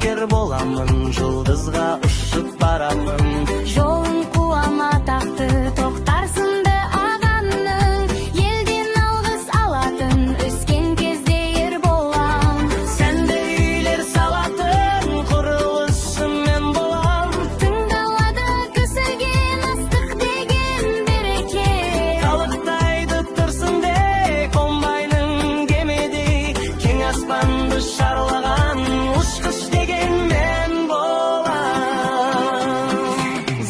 ер боламын, жұлдызға ұшып барамын. Жолын қуама тақты, тоқтар сынды ағаның, елден алғыс алатын, өскен кезде ер болам. Сәнді үйлер салатын, құрылысшымен болам. Тыңдалады көсілген астық деген береке. Қалықтайды тұрсын де, комбайның кемедей, кең аспанды шарлаған ұшқыш деген мен болам.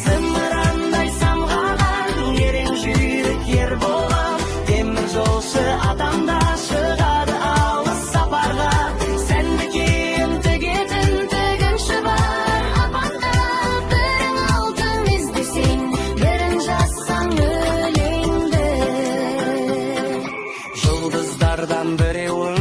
Зымырандай самғаған ерен жүйрік ер болам. Темір жолшы адамда шығады алыс сапарға. Сәнді киім тігетін тігінші бар апанға. Бірін алтын іздесең, бірін жазсаң өлеңді. Жұлдыздардан біреуі